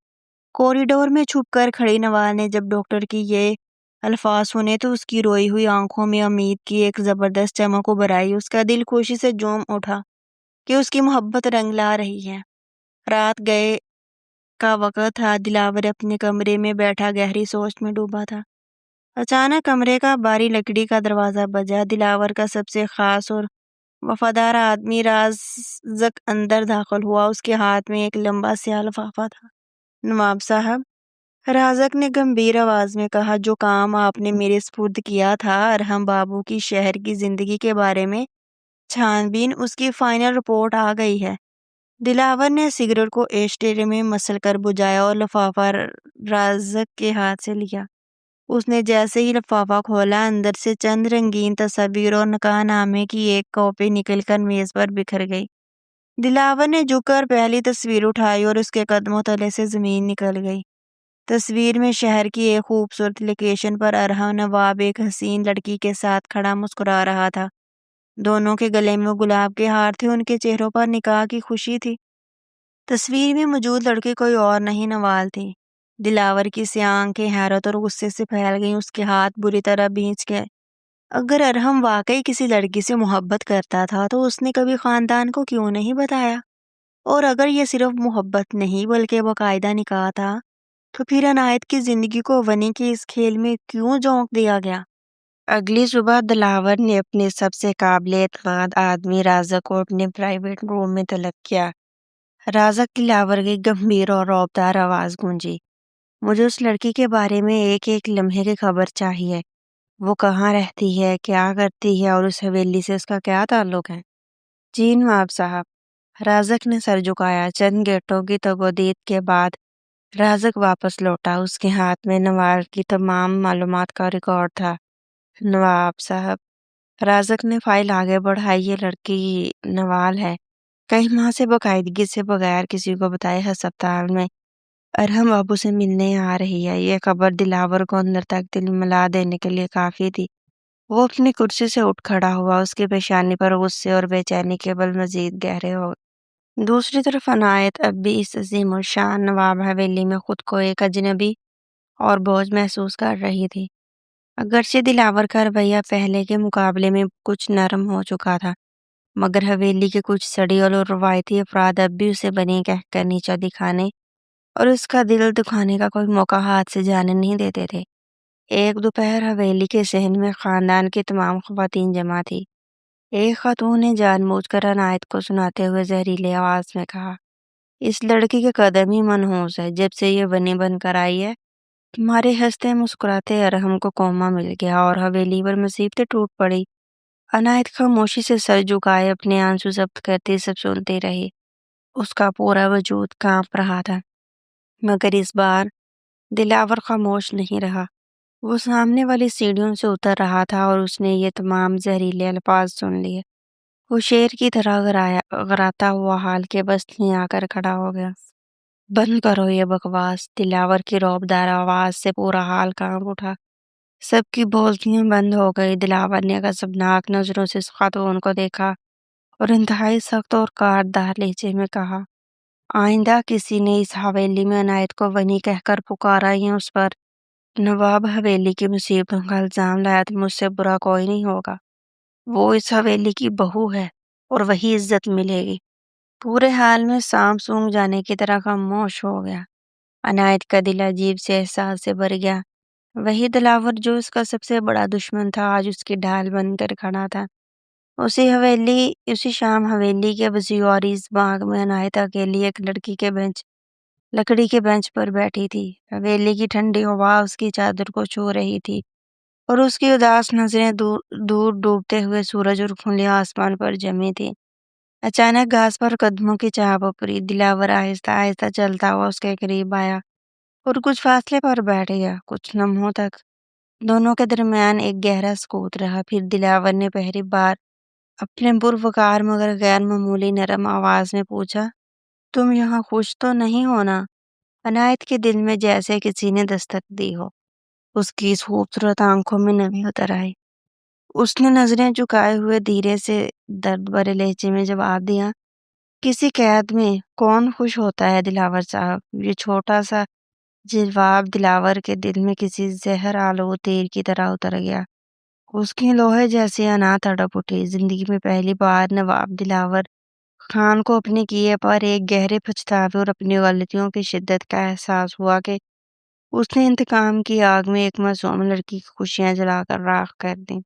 کوریڈور میں چھپ کر کھڑی نوال نے جب ڈاکٹر کی یہ الفاظ سنے تو اس کی روئی ہوئی آنکھوں میں امید کی ایک زبردست چمک ابھر آئی۔ اس کا دل خوشی سے جھوم اٹھا کہ اس کی محبت رنگ لا رہی ہے۔ رات گئے کا وقت تھا۔ دلاور اپنے کمرے میں بیٹھا گہری سوچ میں ڈوبا تھا۔ اچانک کمرے کا باری لکڑی کا دروازہ بجا۔ دلاور کا سب سے خاص اور وفادار آدمی رازق اندر داخل ہوا۔ اس کے ہاتھ میں ایک لمبا سیاہ لفافہ تھا۔ نواب صاحب، رازق نے گمبھیر آواز میں کہا، جو کام آپ نے میرے سپرد کیا تھا ارحم بابو کی شہر کی زندگی کے بارے میں چھان بین، اس کی فائنل رپورٹ آ گئی ہے۔ دلاور نے سگریٹ کو ایشٹرے میں مسل کر بجھایا اور لفافہ رازق کے ہاتھ سے لیا۔ اس نے جیسے ہی لفافہ کھولا، اندر سے چند رنگین تصاویر اور نکاح نامے کی ایک کاپی نکل کر میز پر بکھر گئی۔ دلاور نے جھک کر پہلی تصویر اٹھائی اور اس کے قدموں تلے سے زمین نکل گئی۔ تصویر میں شہر کی ایک خوبصورت لوکیشن پر ارحم نواب ایک حسین لڑکی کے ساتھ کھڑا مسکرا رہا تھا۔ دونوں کے گلے میں گلاب کے ہار تھے، ان کے چہروں پر نکاح کی خوشی تھی۔ تصویر میں موجود لڑکی کوئی اور نہیں، نوال تھی۔ دلاور کی سیاہ آنکھیں حیرت اور غصے سے پھیل گئیں، اس کے ہاتھ بری طرح بھینچ گئے۔ اگر ارحم واقعی کسی لڑکی سے محبت کرتا تھا تو اس نے کبھی خاندان کو کیوں نہیں بتایا؟ اور اگر یہ صرف محبت نہیں بلکہ باقاعدہ نکاح تھا تو پھر عنایت کی زندگی کو ونی کے اس کھیل میں کیوں جھونک دیا گیا؟ اگلی صبح دلاور نے اپنے سب سے قابل اعتماد آدمی رازق کو اپنے پرائیویٹ روم میں طلب کیا۔ رازق، دلاور کی گمبھیر اور رعبدار آواز گونجی، مجھے اس لڑکی کے بارے میں ایک ایک لمحے کی خبر چاہیے۔ وہ کہاں رہتی ہے، کیا کرتی ہے اور اس حویلی سے اس کا کیا تعلق ہے؟ جی نواب صاحب، رازق نے سر جھکایا۔ چند گیٹوں کی تگودید کے بعد رازق واپس لوٹا۔ اس کے ہاتھ میں نوال کی تمام معلومات کا ریکارڈ تھا۔ نواب صاحب، رازق نے فائل آگے بڑھائی، یہ لڑکی نوال ہے۔ کئی ماہ سے باقاعدگی سے بغیر کسی کو بتائے ہسپتال میں ارحم ابو سے ملنے آ رہی ہے، یہ خبر دلاور کو اندر تک دل ملا دینے کے لیے کافی تھی۔ وہ اپنی کرسی سے اٹھ کھڑا ہوا، اس کی پیشانی پر غصے اور بے چینی کے بل مزید گہرے ہو گئے۔ دوسری طرف عنایت اب بھی اس عظیم الشان نواب حویلی میں خود کو ایک اجنبی اور بوجھ محسوس کر رہی تھی۔ اگرچہ دلاور کا رویہ پہلے کے مقابلے میں کچھ نرم ہو چکا تھا، مگر حویلی کے کچھ سڑیل اور روایتی افراد اب بھی اسے بنی کہہ کر نیچا دکھانے اور اس کا دل دکھانے کا کوئی موقع ہاتھ سے جانے نہیں دیتے تھے۔ ایک دوپہر حویلی کے صحن میں خاندان کی تمام خواتین جمع تھی۔ ایک خاتون نے جان بوجھ کر عنایت کو سناتے ہوئے زہریلی آواز میں کہا، اس لڑکی کے قدم ہی منحوس ہے، جب سے یہ بنی بن کر آئی ہے۔ تمہارے ہنستے مسکراتے ارحم کو کوما مل گیا اور حویلی پر مصیبتیں ٹوٹ پڑی۔ عنایت خاموشی سے سر جھکائے اپنے آنسو ضبط کرتی سب سنتی رہی۔ اس کا پورا وجود کانپ رہا تھا، مگر اس بار دلاور خاموش نہیں رہا۔ وہ سامنے والی سیڑھیوں سے اتر رہا تھا اور اس نے یہ تمام زہریلے الفاظ سن لیے۔ وہ شیر کی طرح غراتا ہوا حال کے بس نہیں آ کر کھڑا ہو گیا۔ بند کرو یہ بکواس! دلاور کی رعبدار آواز سے پورا حال کانپ اٹھا۔ سب کی بولتیاں بند ہو گئی۔ دلاور نے غضبناک نظروں سے اس خاتون کو دیکھا اور انتہائی سخت اور کاٹدار لہجے میں کہا، آئندہ کسی نے اس حویلی میں عنایت کو ونی کہہ کر پکارا یا اس پر نواب حویلی کی مصیبتوں کا الزام لایا تو مجھ سے برا کوئی نہیں ہوگا۔ وہ اس حویلی کی بہو ہے اور وہی عزت ملے گی۔ پورے حال میں سانپ سونگ جانے کی طرح خاموش ہو گیا۔ عنایت کا دل عجیب سے احساس سے بھر گیا۔ وہی دلاور جو اس کا سب سے بڑا دشمن تھا، آج اس کی ڈھال بن کر کھڑا تھا۔ اسی شام حویلی کے وسیع اور اس باغ میں عنایت اکیلی ایک لکڑی کے بینچ پر بیٹھی تھی۔ حویلی کی ٹھنڈی ہوا اس کی چادر کو چھو رہی تھی اور اس کی اداس نظریں دور ڈوبتے ہوئے سورج اور کھلے آسمان پر جمی تھی۔ اچانک گھاس پر قدموں کی چاپ پڑی۔ دلاور آہستہ آہستہ چلتا ہوا اس کے قریب آیا اور کچھ فاصلے پر بیٹھ گیا۔ کچھ لمحوں تک دونوں کے درمیان ایک گہرا سکوت رہا۔ پھر دلاور نے پہلی بار اپنے پروقار مگر غیر معمولی نرم آواز میں پوچھا، تم یہاں خوش تو نہیں ہونا؟ عنایت کے دل میں جیسے کسی نے دستک دی ہو۔ اس کی اس خوبصورت آنکھوں میں نمی اتر آئی۔ اس نے نظریں جھکائے ہوئے دھیرے سے درد بھرے لہجے میں جواب دیا، کسی قید میں کون خوش ہوتا ہے دلاور صاحب؟ یہ چھوٹا سا جواب دلاور کے دل میں کسی زہر آلود تیر کی طرح اتر گیا۔ اس کی لوہے جیسی انا تڑپ اٹھی۔ زندگی میں پہلی بار نواب دلاور خان کو اپنے کیے پر ایک گہرے پچھتاوے اور اپنی غلطیوں کی شدت کا احساس ہوا کہ اس نے انتقام کی آگ میں ایک معصوم لڑکی کی خوشیاں جلا کر راکھ کر دیں۔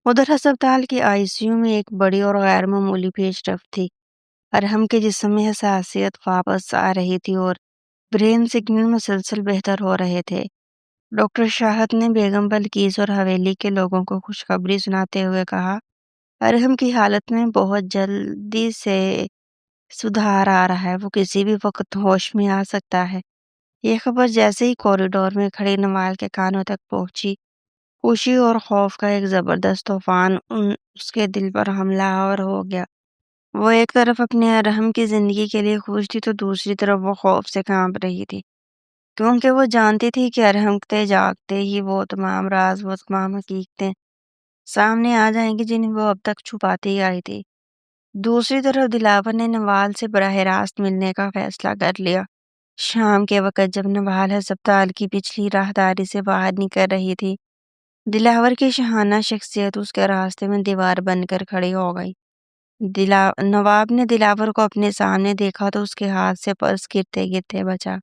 ادھر ہسپتال کی آئی سی یو میں ایک بڑی اور غیر معمولی پیش رفت تھی۔ ارحم کے جسم میں حساسیت واپس آ رہی تھی اور برین سگنل مسلسل بہتر ہو رہے تھے۔ ڈاکٹر شاہد نے بیگم بلقیس اور حویلی کے لوگوں کو خوشخبری سناتے ہوئے کہا، ارحم کی حالت میں بہت جلدی سے سدھار آ رہا ہے، وہ کسی بھی وقت ہوش میں آ سکتا ہے۔ یہ خبر جیسے ہی کوریڈور میں کھڑی نوال کے کانوں تک پہنچی، خوشی اور خوف کا ایک زبردست طوفان اس کے دل پر حملہ آور ہو گیا۔ وہ ایک طرف اپنے ارحم کی زندگی کے لیے خوش تھی تو دوسری طرف وہ خوف سے کانپ رہی تھی، کیونکہ وہ جانتی تھی کہ ارحم کے جاگتے ہی وہ تمام راز، وہ تمام حقیقتیں سامنے آ جائیں گی جنہیں وہ اب تک چھپاتی آئی تھی۔ دوسری طرف دلاور نے نوال سے براہ راست ملنے کا فیصلہ کر لیا۔ شام کے وقت جب نوال ہسپتال کی پچھلی راہداری سے باہر نکل رہی تھی، دلاور کی شاہانہ شخصیت اس کے راستے میں دیوار بن کر کھڑی ہو گئی۔ نواب نے دلاور کو اپنے سامنے دیکھا تو اس کے ہاتھ سے پرس گرتے گرتے بچا۔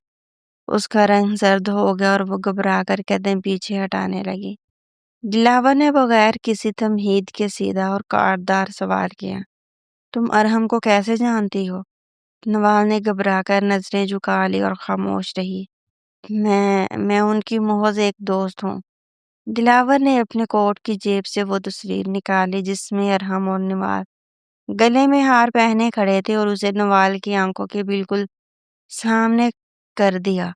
اس کا رنگ زرد ہو گیا اور وہ گھبرا کر قدم پیچھے ہٹانے لگی۔ دلاور نے بغیر کسی تمہید کے سیدھا اور کاٹدار سوال کیا، تم ارحم کو کیسے جانتی ہو؟ نوال نے گھبرا کر نظریں جھکا لی اور خاموش رہی۔ میں ان کی محض ایک دوست ہوں۔ دلاور نے اپنے کوٹ کی جیب سے وہ تصویر نکالی جس میں ارحم اور نوال گلے میں ہار پہنے کھڑے تھے اور اسے نوال کی آنکھوں کے بالکل سامنے کر دیا۔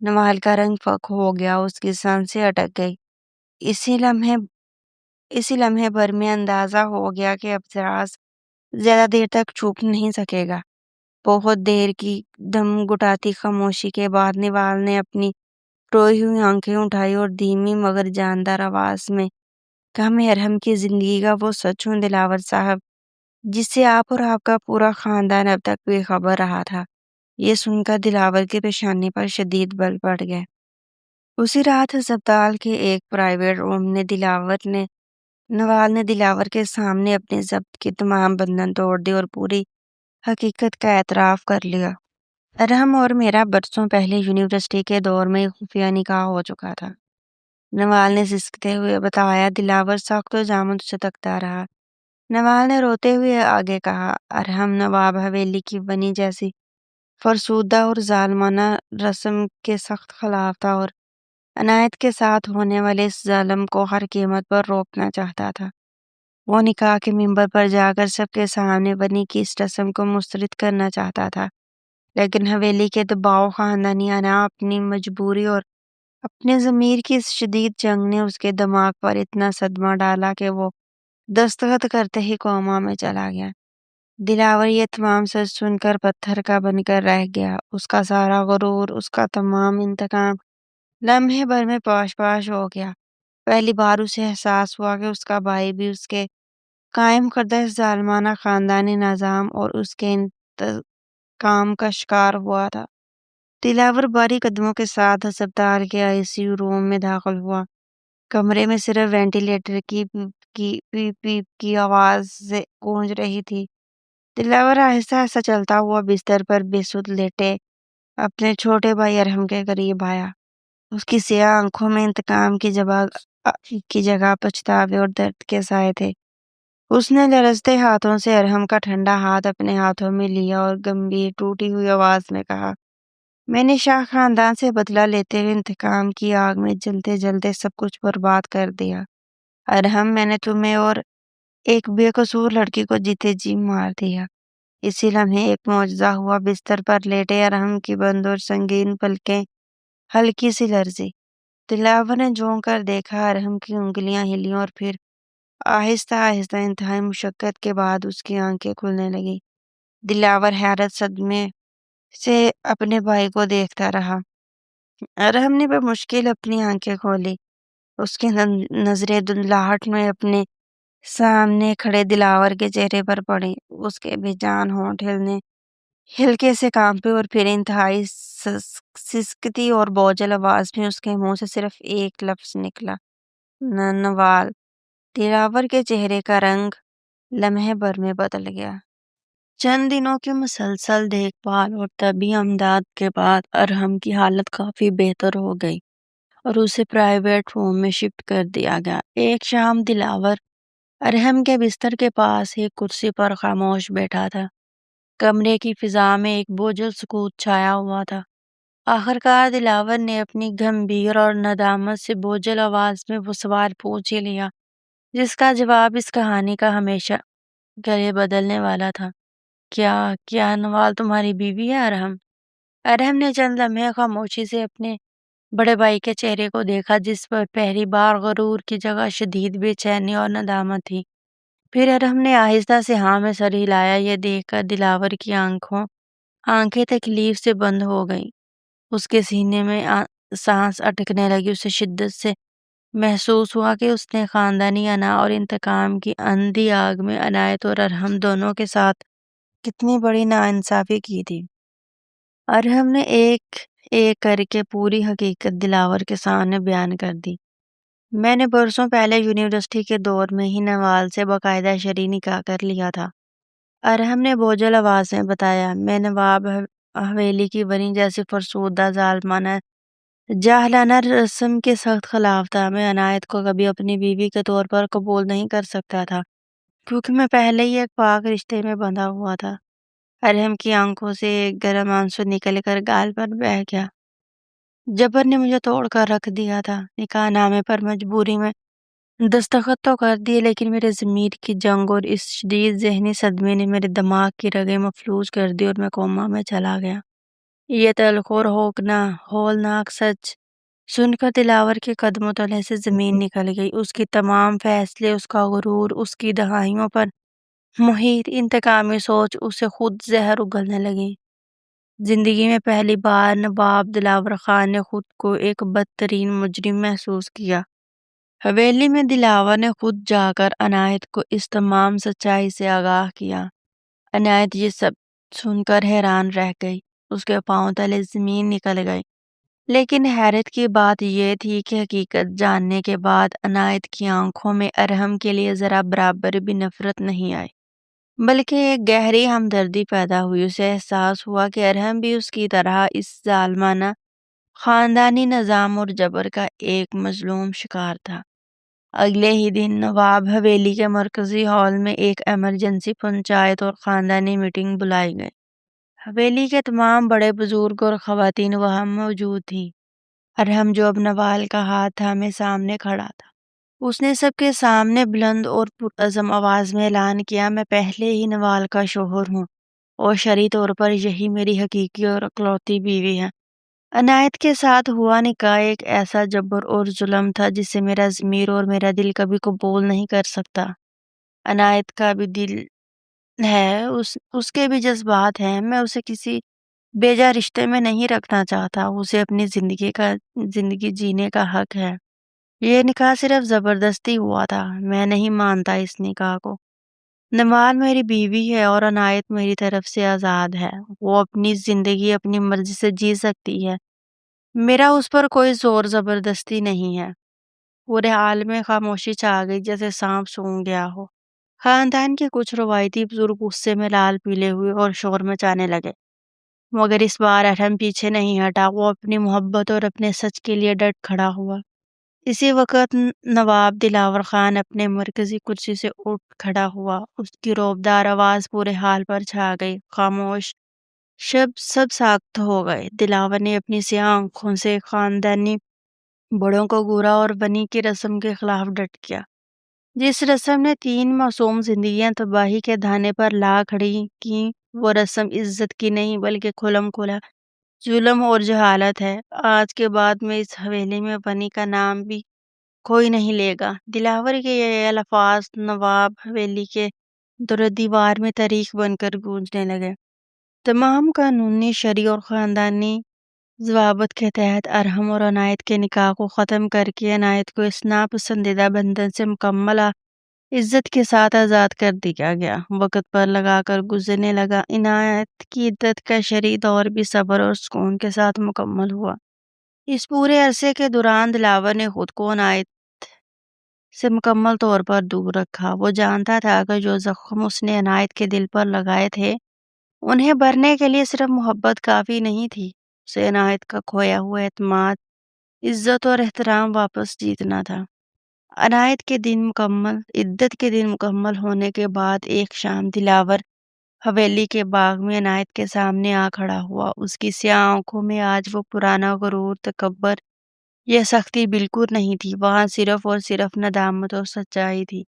نوال کا رنگ فک ہو گیا، اس کی سانسیں اٹک گئی۔ اسی لمحے بھر میں اندازہ ہو گیا کہ اب راز زیادہ دیر تک چھپ نہیں سکے گا۔ بہت دیر کی دم گھٹاتی خاموشی کے بعد نوال نے اپنی روئی ہوئی آنکھیں اٹھائی اور دھیمی مگر جاندار آواز میں کہا، میں ارحم کی زندگی کا وہ سچ ہوں دلاور صاحب، جس سے آپ اور آپ کا پورا خاندان اب تک بے خبر رہا تھا۔ یہ سن کر دلاور کی پیشانی پر شدید بل پڑ گیا۔ اسی رات ہسپتال کے ایک پرائیویٹ روم میں نوال نے دلاور کے سامنے اپنے ضبط کے تمام بندھن توڑ دی اور پوری حقیقت کا اعتراف کر لیا۔ ارحم اور میرا برسوں پہلے یونیورسٹی کے دور میں خفیہ نکاح ہو چکا تھا، نوال نے سسکتے ہوئے بتایا۔ دلاور سخت و جامد سے تکتا رہا۔ نوال نے روتے ہوئے آگے کہا، ارحم نواب حویلی کی بنی جیسی فرسودہ اور ظالمانہ رسم کے سخت خلاف تھا اور عنایت کے ساتھ ہونے والے اس ظلم کو ہر قیمت پر روکنا چاہتا تھا۔ وہ نکاح کے ممبر پر جا کر سب کے سامنے بنی کی اس رسم کو مسترد کرنا چاہتا تھا، لیکن حویلی کے دباؤ، خاندانی انا، اپنی مجبوری اور اپنے ضمیر کی اس شدید جنگ نے اس کے دماغ پر اتنا صدمہ ڈالا کہ وہ دستخط کرتے ہی کوما میں چلا گیا۔ دلاور یہ تمام سچ سن کر پتھر کا بن کر رہ گیا۔ اس کا سارا غرور، اس کا تمام انتقام لمحے بھر میں پاش پاش ہو گیا۔ پہلی بار اسے احساس ہوا کہ اس کا بھائی بھی اس کے قائم کردہ اس ظالمانہ خاندانی نظام اور اس کے انتقام کا شکار ہوا تھا۔ دلاور بھاری قدموں کے ساتھ ہسپتال کے ICU روم میں داخل ہوا۔ کمرے میں صرف وینٹیلیٹر کی پیپ پیپ کی آواز سے گونج رہی تھی۔ دلاور آہستہ آہستہ چلتا ہوا بستر پر بے سود لیٹے اپنے چھوٹے بھائی ارحم کے قریب آیا۔ اس کی سیاہ آنکھوں میں انتقام کی جگہ پچھتاوے اور درد کے سائے تھے۔ اس نے لرزتے ہاتھوں سے ارحم کا ٹھنڈا ہاتھ اپنے ہاتھوں میں لیا اور گمبھیر ٹوٹی ہوئی آواز میں کہا، میں نے شاہ خاندان سے بدلہ لیتے ہوئے انتقام کی آگ میں جلتے جلتے سب کچھ برباد کر دیا۔ ارحم، میں نے تمہیں اور ایک بے قصور لڑکی کو جیتے جی مار دیا۔ اسی لمحے ایک معجزہ ہوا۔ بستر پر لیٹے ارحم کی بند اور سنگین پلکیں ہلکی سی لرزی۔ دلاور نے جھونک کر دیکھا، ارحم کی انگلیاں ہلیں اور پھر آہستہ آہستہ انتہائی مشقت کے بعد اس کی آنکھیں کھلنے لگی۔ دلاور حیرت صدمے سے اپنے بھائی کو دیکھتا رہا۔ ارحم نے بمشکل اپنی آنکھیں کھولی۔ اس کی نظریں دھندلاہٹ میں اپنے سامنے کھڑے دلاور کے چہرے پر پڑی۔ اس کے بے جان ہونٹ ہلکے سے کانپے اور پھر انتہائی سسکتی اور بوجھل آواز میں اس کے منہ سے صرف ایک لفظ نکلا، نوال۔ دلاور کے چہرے کا رنگ لمحے بھر میں بدل گیا۔ چند دنوں کی مسلسل دیکھ بھال اور طبی امداد کے بعد ارحم کی حالت کافی بہتر ہو گئی اور اسے پرائیویٹ روم میں شفٹ کر دیا گیا۔ ایک شام دلاور ارحم کے بستر کے پاس ایک کرسی پر خاموش بیٹھا تھا۔ کمرے کی فضا میں ایک بوجھل سکوت چھایا ہوا تھا۔ آخرکار دلاور نے اپنی گمبھیر اور ندامت سے بوجھل آواز میں وہ سوال پوچھ ہی لیا جس کا جواب اس کہانی کا ہمیشہ گلے بدلنے والا تھا۔ کیا نوال تمہاری بیوی ہے ارحم؟ ارحم نے چند لمحے خاموشی سے اپنے بڑے بھائی کے چہرے کو دیکھا جس پر پہلی بار غرور کی جگہ شدید بے چینی اور ندامت تھی۔ پھر ارحم نے آہستہ سے ہاں میں سر ہلایا۔ یہ دیکھ کر دلاور کی آنکھیں تکلیف سے بند ہو گئیں۔ اس کے سینے میں سانس اٹکنے لگی۔ اسے شدت سے محسوس ہوا کہ اس نے خاندانی انا اور انتقام کی اندھی آگ میں عنایت اور ارحم دونوں کے ساتھ کتنی بڑی ناانصافی کی تھی۔ ارحم نے ایک ایک کر کے پوری حقیقت دلاور کے سامنے بیان کر دی۔ میں نے برسوں پہلے یونیورسٹی کے دور میں ہی نوال سے باقاعدہ شرعی نکاح کر لیا تھا، ارحم نے بوجھل آواز میں بتایا۔ میں نواب حویلی کی بنی جیسی فرسودہ، ظالمانہ، جاہلانہ رسم کے سخت خلاف تھا۔ میں عنایت کو کبھی اپنی بیوی کے طور پر قبول نہیں کر سکتا تھا کیونکہ میں پہلے ہی ایک پاک رشتے میں بندھا ہوا تھا۔ ارحم کی آنکھوں سے ایک گرم آنسو نکل کر گال پر بہہ گیا۔ جبر نے مجھے توڑ کر رکھ دیا تھا۔ نکاح نامے پر مجبوری میں دستخط تو کر دیے، لیکن میرے ضمیر کی جنگ اور اس شدید ذہنی صدمے نے میرے دماغ کی رگیں مفلوج کر دی اور میں کوما میں چلا گیا۔ یہ تلخ اور ہولناک سچ سن کر دلاور کے قدموں تلے سے زمین نکل گئی۔ اس کی تمام فیصلے، اس کا غرور، اس کی دہائیوں پر محیط انتقامی سوچ اسے خود زہر اگلنے لگی۔ زندگی میں پہلی بار نواب دلاور خان نے خود کو ایک بدترین مجرم محسوس کیا۔ حویلی میں دلاور نے خود جا کر عنایت کو اس تمام سچائی سے آگاہ کیا۔ عنایت یہ سب سن کر حیران رہ گئی، اس کے پاؤں تلے زمین نکل گئی۔ لیکن حیرت کی بات یہ تھی کہ حقیقت جاننے کے بعد عنایت کی آنکھوں میں ارحم کے لیے ذرا برابر بھی نفرت نہیں آئی، بلکہ ایک گہری ہمدردی پیدا ہوئی۔ اسے احساس ہوا کہ ارحم بھی اس کی طرح اس ظالمانہ خاندانی نظام اور جبر کا ایک مظلوم شکار تھا۔ اگلے ہی دن نواب حویلی کے مرکزی ہال میں ایک ایمرجنسی پنچایت اور خاندانی میٹنگ بلائی گئی۔ حویلی کے تمام بڑے بزرگ اور خواتین وہاں موجود تھیں۔ ارحم جو اب نوال کا ہاتھ تھامے سامنے کھڑا تھا، اس نے سب کے سامنے بلند اور پرعزم آواز میں اعلان کیا، میں پہلے ہی نوال کا شوہر ہوں اور شرعی طور پر یہی میری حقیقی اور اکلوتی بیوی ہے۔ عنایت کے ساتھ ہوا نکاح ایک ایسا جبر اور ظلم تھا جسے میرا ضمیر اور میرا دل کبھی قبول نہیں کر سکتا۔ عنایت کا بھی دل ہے، اس کے بھی جذبات ہیں، میں اسے کسی بیجا رشتے میں نہیں رکھنا چاہتا، اسے اپنی زندگی جینے کا حق ہے۔ یہ نکاح صرف زبردستی ہوا تھا، میں نہیں مانتا اس نکاح کو۔ نوال میری بیوی ہے اور عنایت میری طرف سے آزاد ہے، وہ اپنی زندگی اپنی مرضی سے جی سکتی ہے، میرا اس پر کوئی زور زبردستی نہیں ہے۔ پورے حال میں خاموشی چھا گئی، جیسے سانپ سونگ گیا ہو۔ خاندان کے کچھ روایتی بزرگ غصے میں لال پیلے ہوئے اور شور مچانے لگے، مگر اس بار ارحم پیچھے نہیں ہٹا، وہ اپنی محبت اور اپنے سچ کے لیے ڈٹ کھڑا ہوا۔ اسی وقت نواب دلاور خان اپنے مرکزی کرسی سے اٹھ کھڑا ہوا، اس کی روبدار آواز پورے حال پر چھا گئی۔ خاموش سب ساکت ہو گئے۔ دلاور نے اپنی سیاہ آنکھوں سے خاندانی بڑوں کو گورا اور بنی کی رسم کے خلاف ڈٹ کیا، جس رسم نے 3 معصوم زندگیاں تباہی کے دہانے پر لا کھڑی کی۔ وہ رسم عزت کی نہیں بلکہ کھلم کھلا ظلم اور جہالت ہے۔ آج کے بعد میں اس حویلی میں بنی کا نام بھی کوئی نہیں لے گا۔ دلاور کے یہ الفاظ نواب حویلی کے در دیوار میں تاریخ بن کر گونجنے لگے۔ تمام قانونی، شرعی اور خاندانی ضوابط کے تحت ارحم اور عنایت کے نکاح کو ختم کر کے عنایت کو اس ناپسندیدہ بندھن سے مکمل عزت کے ساتھ آزاد کر دیا گیا۔ وقت پر لگا کر گزرنے لگا۔ عنایت کی عدت کا شرعی دور بھی صبر اور سکون کے ساتھ مکمل ہوا۔ اس پورے عرصے کے دوران دلاور نے خود کو عنایت سے مکمل طور پر دور رکھا۔ وہ جانتا تھا کہ جو زخم اس نے عنایت کے دل پر لگائے تھے، انہیں بھرنے کے لیے صرف محبت کافی نہیں تھی، اسے عنایت کا کھویا ہوا اعتماد، عزت اور احترام واپس جیتنا تھا۔ عنایت کے عدت کے دن مکمل ہونے کے بعد ایک شام دلاور حویلی کے باغ میں عنایت کے سامنے آ کھڑا ہوا۔ اس کی سیاہ آنکھوں میں آج وہ پرانا غرور، تکبر یا سختی بالکل نہیں تھی، وہاں صرف اور صرف ندامت اور سچائی تھی۔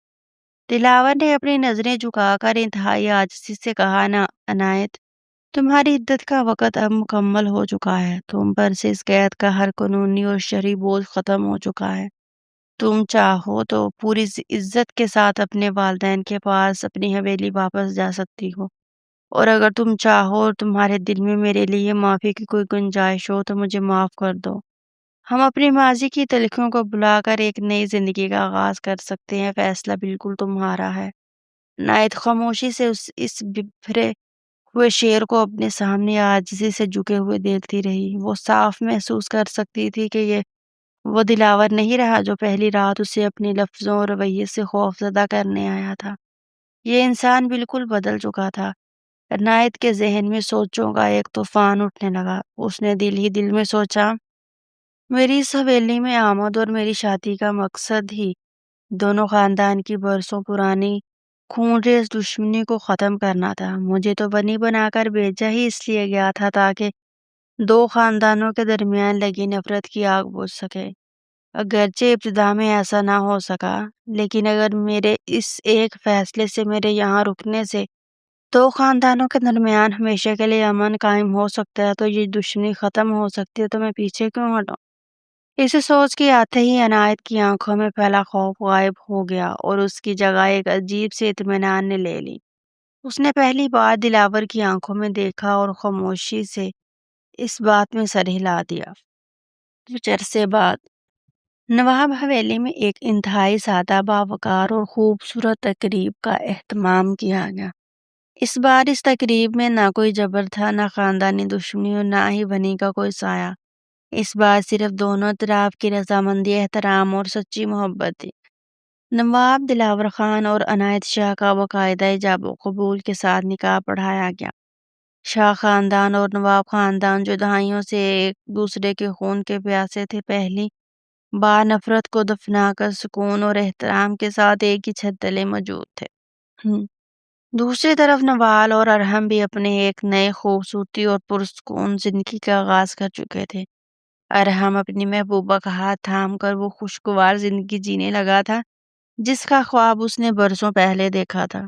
دلاور نے اپنی نظریں جھکا کر انتہائی عاجزی سے کہا، عنایت، تمہاری عدت کا وقت اب مکمل ہو چکا ہے، تم پر سے اس قید کا ہر قانونی اور شرعی بوجھ ختم ہو چکا ہے۔ تم چاہو تو پوری عزت کے ساتھ اپنے والدین کے پاس اپنی حویلی واپس جا سکتی ہو، اور اگر تم چاہو اور تمہارے دل میں میرے لیے معافی کی کوئی گنجائش ہو تو مجھے معاف کر دو۔ ہم اپنی ماضی کی تلخیوں کو بھلا کر ایک نئی زندگی کا آغاز کر سکتے ہیں، فیصلہ بالکل تمہارا ہے۔ عنایت خاموشی سے اس بپھرے ہوئے شیر کو اپنے سامنے عاجزی سے جھکے ہوئے دیکھتی رہی۔ وہ صاف محسوس کر سکتی تھی کہ یہ وہ دلاور نہیں رہا جو پہلی رات اسے اپنی لفظوں اور رویے سے خوف زدہ کرنے آیا تھا۔ یہ انسان بالکل بدل چکا تھا۔ عنایت کے ذہن میں سوچوں کا ایک طوفان اٹھنے لگا۔ اس نے دل ہی دل میں سوچا، میری اس حویلی میں آمد اور میری شادی کا مقصد ہی دونوں خاندان کی برسوں پرانی خون ریز دشمنی کو ختم کرنا تھا۔ مجھے تو بنی بنا کر بھیجا ہی اس لیے گیا تھا تاکہ 2 خاندانوں کے درمیان لگی نفرت کی آگ بجھ سکے۔ اگرچہ ابتدا میں ایسا نہ ہو سکا، لیکن اگر میرے اس ایک فیصلے سے، میرے یہاں رکنے سے 2 خاندانوں کے درمیان ہمیشہ کے لیے امن قائم ہو سکتا ہے، تو یہ دشمنی ختم ہو سکتی ہے، تو میں پیچھے کیوں ہٹوں؟ اسے سوچ کے آتے ہی عنایت کی آنکھوں میں پہلا خوف غائب ہو گیا اور اس کی جگہ ایک عجیب سی اطمینان نے لے لی۔ اس نے پہلی بار دلاور کی آنکھوں میں دیکھا اور خاموشی سے اس بات میں سر ہلا دیا۔ کچھ عرصے بعد نواب حویلی میں ایک انتہائی سادہ باوقار اور خوبصورت تقریب کا اہتمام کیا گیا۔ اس بار اس تقریب میں نہ کوئی جبر تھا، نہ خاندانی دشمنی اور نہ ہی بنی کا کوئی سایہ۔ اس بار صرف دونوں طرف کی رضامندی، احترام اور سچی محبت تھی۔ نواب دلاور خان اور عنایت شاہ کا باقاعدہ ایجاب و قبول کے ساتھ نکاح پڑھایا گیا۔ شاہ خاندان اور نواب خاندان جو دہائیوں سے ایک دوسرے کے خون کے پیاسے تھے، پہلی بار نفرت کو دفنا کر سکون اور احترام کے ساتھ ایک ہی چھت تلے موجود تھے۔ دوسری طرف نوال اور ارحم بھی اپنے ایک نئے خوبصورتی اور پرسکون زندگی کا آغاز کر چکے تھے۔ ارحم اپنی محبوبہ کا ہاتھ تھام کر وہ خوشگوار زندگی جینے لگا تھا جس کا خواب اس نے برسوں پہلے دیکھا تھا۔